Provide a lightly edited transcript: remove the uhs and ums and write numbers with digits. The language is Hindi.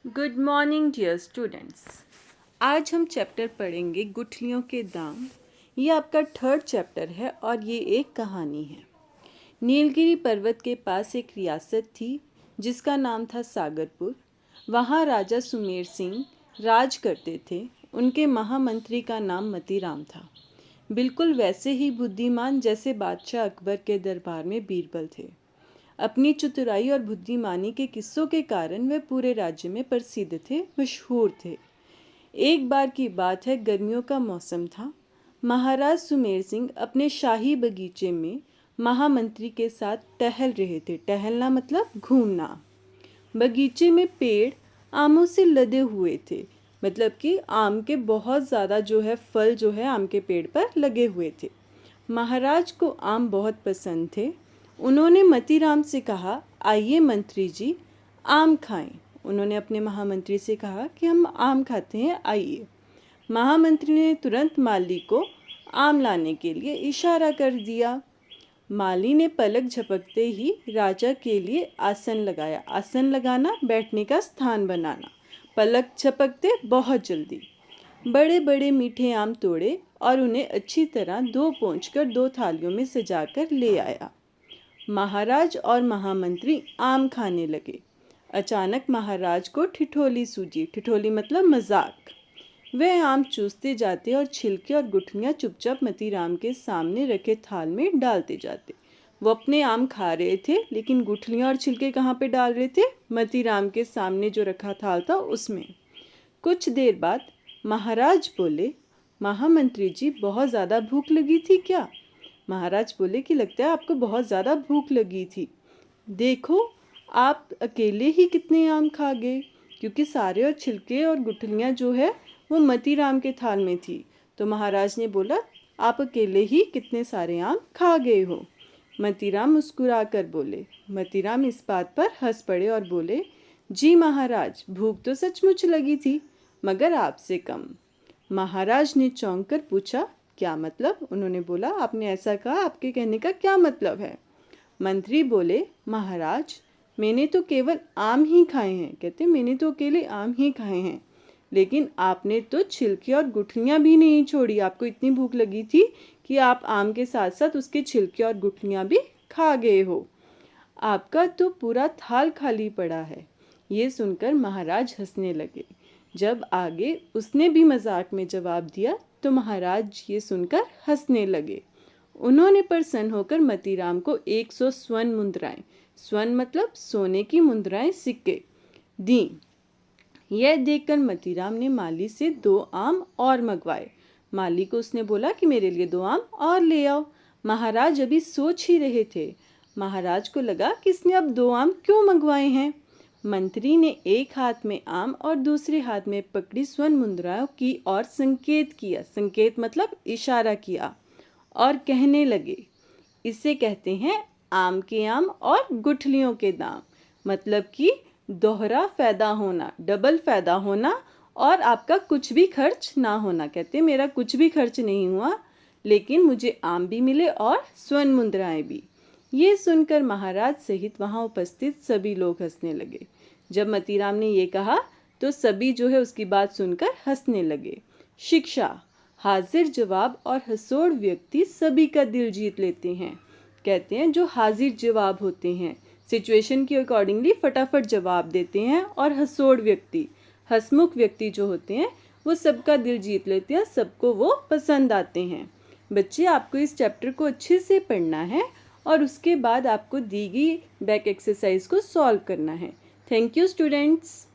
Good morning dear students. आज हम चैप्टर पढ़ेंगे गुठलियों के दाम। ये आपका थर्ड चैप्टर है और ये एक कहानी है। नीलगिरी पर्वत के पास एक रियासत थी जिसका नाम था सागरपुर। वहाँ राजा सुमेर सिंह राज करते थे। उनके महामंत्री का नाम मतीराम था। बिल्कुल वैसे ही बुद्धिमान जैसे बादशाह अकबर के दरबार में बीरबल थे। अपनी चतुराई और बुद्धिमानी के किस्सों के कारण वे पूरे राज्य में प्रसिद्ध थे, मशहूर थे। एक बार की बात है, गर्मियों का मौसम था। महाराज सुमेर सिंह अपने शाही बगीचे में महामंत्री के साथ टहल रहे थे। टहलना मतलब घूमना। बगीचे में पेड़ आमों से लदे हुए थे, मतलब कि आम के बहुत ज़्यादा फल आम के पेड़ पर लगे हुए थे। महाराज को आम बहुत पसंद थे। उन्होंने मतीराम से कहा, आइए मंत्री जी, आम खाएं। उन्होंने अपने महामंत्री से कहा कि हम आम खाते हैं, आइए। महामंत्री ने तुरंत माली को आम लाने के लिए इशारा कर दिया। माली ने पलक झपकते ही राजा के लिए आसन लगाया। आसन लगाना, बैठने का स्थान बनाना। पलक झपकते बहुत जल्दी बड़े बड़े मीठे आम तोड़े और उन्हें अच्छी तरह धो पोंछकर 2 थालियों में सजाकर ले आया। महाराज और महामंत्री आम खाने लगे। अचानक महाराज को ठिठोली सूझी। ठिठोली मतलब मजाक। वे आम चूसते जाते और छिलके और गुठलियां चुपचाप मतीराम के सामने रखे थाल में डालते जाते। वो अपने आम खा रहे थे, लेकिन गुठलियां और छिलके कहाँ पे डाल रहे थे? मतीराम के सामने जो रखा थाल था उसमें। कुछ देर बाद महाराज बोले, महामंत्री जी, बहुत ज़्यादा भूख लगी थी क्या? महाराज बोले कि लगता है आपको बहुत ज़्यादा भूख लगी थी। देखो, आप अकेले ही कितने आम खा गए, क्योंकि सारे और छिलके और गुठलियाँ वो मतीराम के थाल में थी। तो महाराज ने बोला, आप अकेले ही कितने सारे आम खा गए हो। मतीराम मुस्कुरा कर बोले। मतीराम इस बात पर हंस पड़े और बोले, जी महाराज, भूख तो सचमुच लगी थी, मगर आपसे कम। महाराज ने चौंक कर पूछा, क्या मतलब? उन्होंने बोला, आपने ऐसा कहा, आपके कहने का क्या मतलब है? मंत्री बोले, महाराज, मैंने तो केवल आम ही खाए हैं। कहते, मैंने तो अकेले आम ही खाए हैं, लेकिन आपने तो छिलके और गुठलियां भी नहीं छोड़ी। आपको इतनी भूख लगी थी कि आप आम के साथ साथ उसके छिलके और गुठलियां भी खा गए हो। आपका तो पूरा थाल खाली पड़ा है। ये सुनकर महाराज हंसने लगे। जब आगे उसने भी मजाक में जवाब दिया तो महाराज ये सुनकर हंसने लगे। उन्होंने प्रसन्न होकर मतीराम को 100 स्वर्ण मुद्राएं, स्वर्ण मतलब सोने की मुद्राएं, सिक्के दी। यह देखकर मतीराम ने माली से 2 आम और मंगवाए। माली को उसने बोला कि मेरे लिए 2 आम और ले आओ। महाराज अभी सोच ही रहे थे। महाराज को लगा कि इसने अब 2 आम क्यों मंगवाए हैं। मंत्री ने एक हाथ में आम और दूसरे हाथ में पकड़ी स्वर्ण मुद्राओं की और संकेत किया। संकेत मतलब इशारा किया और कहने लगे, इसे कहते हैं आम के आम और गुठलियों के दाम। मतलब कि दोहरा फायदा होना, डबल फायदा होना और आपका कुछ भी खर्च ना होना। कहते मेरा कुछ भी खर्च नहीं हुआ, लेकिन मुझे आम भी मिले और स्वर्ण मुद्राएं भी। ये सुनकर महाराज सहित वहाँ उपस्थित सभी लोग हंसने लगे। जब मतीराम ने ये कहा तो सभी उसकी बात सुनकर हंसने लगे। शिक्षा, हाजिर जवाब और हंसोड़ व्यक्ति सभी का दिल जीत लेते हैं। कहते हैं जो हाजिर जवाब होते हैं, सिचुएशन के अकॉर्डिंगली फटाफट जवाब देते हैं, और हंसोड़ व्यक्ति, हंसमुख व्यक्ति जो होते हैं वो सबका दिल जीत लेते हैं, सबको वो पसंद आते हैं। बच्चे, आपको इस चैप्टर को अच्छे से पढ़ना है और उसके बाद आपको दी गई बैक एक्सरसाइज को सॉल्व करना है। Thank you students.